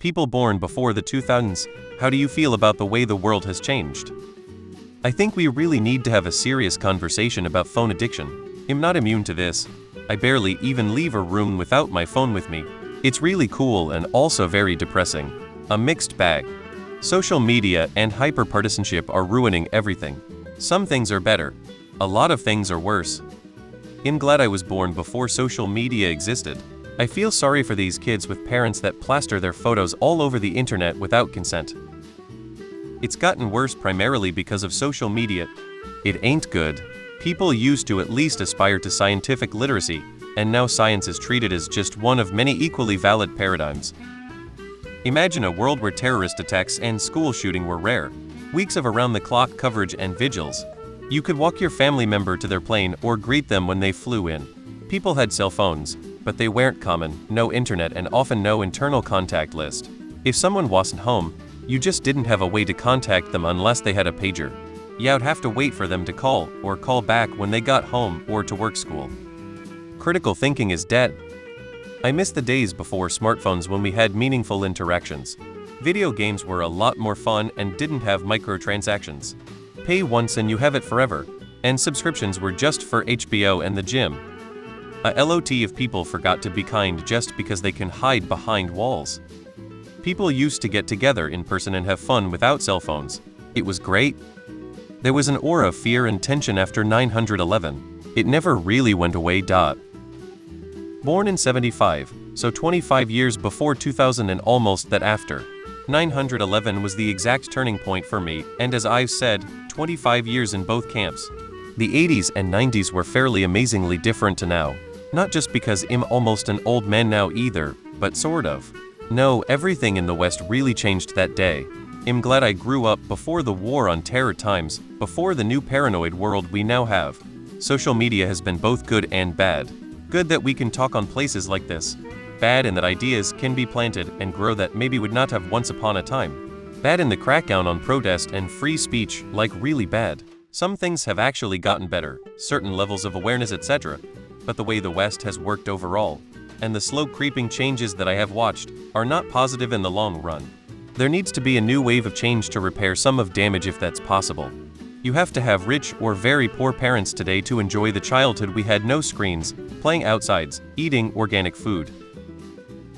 People born before the 2000s, how do you feel about the way the world has changed? I think we really need to have a serious conversation about phone addiction. I'm not immune to this. I barely even leave a room without my phone with me. It's really cool and also very depressing. A mixed bag. Social media and hyper-partisanship are ruining everything. Some things are better. A lot of things are worse. I'm glad I was born before social media existed. I feel sorry for these kids with parents that plaster their photos all over the internet without consent. It's gotten worse primarily because of social media. It ain't good. People used to at least aspire to scientific literacy, and now science is treated as just one of many equally valid paradigms. Imagine a world where terrorist attacks and school shooting were rare. Weeks of around-the-clock coverage and vigils. You could walk your family member to their plane or greet them when they flew in. People had cell phones, but they weren't common, no internet and often no internal contact list. If someone wasn't home, you just didn't have a way to contact them unless they had a pager. You'd have to wait for them to call or call back when they got home or to work school. Critical thinking is dead. I miss the days before smartphones when we had meaningful interactions. Video games were a lot more fun and didn't have microtransactions. Pay once and you have it forever, and subscriptions were just for HBO and the gym. A lot of people forgot to be kind just because they can hide behind walls. People used to get together in person and have fun without cell phones. It was great. There was an aura of fear and tension after 9/11. It never really went away. Born in 75, so 25 years before 2000 and almost that after. 9/11 was the exact turning point for me, and as I've said, 25 years in both camps. The 80s and 90s were fairly amazingly different to now. Not just because I'm almost an old man now either, but sort of. No, everything in the West really changed that day. I'm glad I grew up before the war on terror times, before the new paranoid world we now have. Social media has been both good and bad. Good that we can talk on places like this. Bad in that ideas can be planted and grow that maybe would not have once upon a time. Bad in the crackdown on protest and free speech, like really bad. Some things have actually gotten better, certain levels of awareness etc., but the way the West has worked overall, and the slow creeping changes that I have watched, are not positive in the long run. There needs to be a new wave of change to repair some of damage if that's possible. You have to have rich or very poor parents today to enjoy the childhood we had. No screens, playing outsides, eating organic food.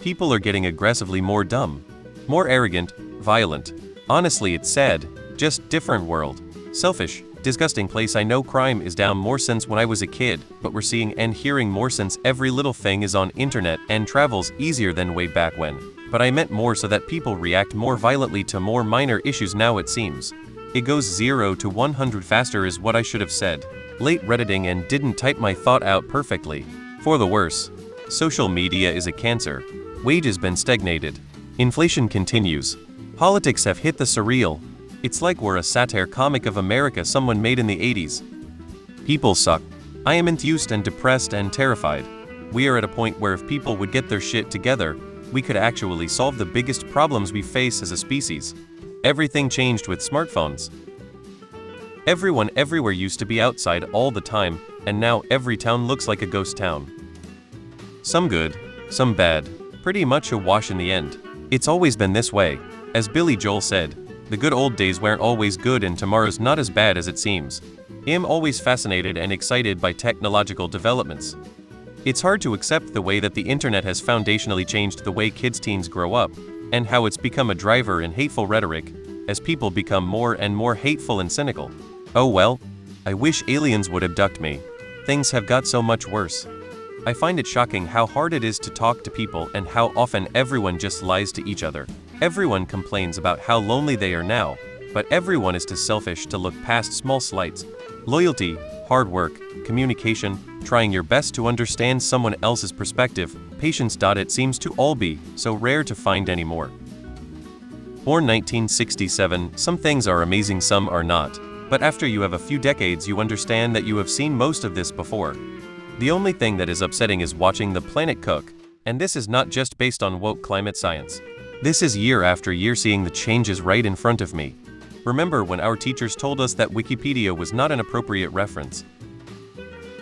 People are getting aggressively more dumb, more arrogant, violent. Honestly, it's sad, just different world. Selfish, disgusting place. I know crime is down more since when I was a kid, but we're seeing and hearing more since every little thing is on internet and travels easier than way back when. But I meant more so that people react more violently to more minor issues now it seems. It goes 0 to 100 faster is what I should have said. Late redditing and didn't type my thought out perfectly. For the worse. Social media is a cancer. Wages been stagnated. Inflation continues. Politics have hit the surreal. It's like we're a satire comic of America someone made in the 80s. People suck. I am enthused and depressed and terrified. We are at a point where if people would get their shit together, we could actually solve the biggest problems we face as a species. Everything changed with smartphones. Everyone everywhere used to be outside all the time, and now every town looks like a ghost town. Some good, some bad, pretty much a wash in the end. It's always been this way. As Billy Joel said, the good old days weren't always good and tomorrow's not as bad as it seems. I'm always fascinated and excited by technological developments. It's hard to accept the way that the internet has foundationally changed the way teens grow up, and how it's become a driver in hateful rhetoric, as people become more and more hateful and cynical. Oh well, I wish aliens would abduct me. Things have got so much worse. I find it shocking how hard it is to talk to people and how often everyone just lies to each other. Everyone complains about how lonely they are now, but everyone is too selfish to look past small slights. Loyalty, hard work, communication, trying your best to understand someone else's perspective, patience. It seems to all be so rare to find anymore. Born 1967, some things are amazing, some are not. But after you have a few decades, you understand that you have seen most of this before. The only thing that is upsetting is watching the planet cook, and this is not just based on woke climate science. This is year after year seeing the changes right in front of me. Remember when our teachers told us that Wikipedia was not an appropriate reference?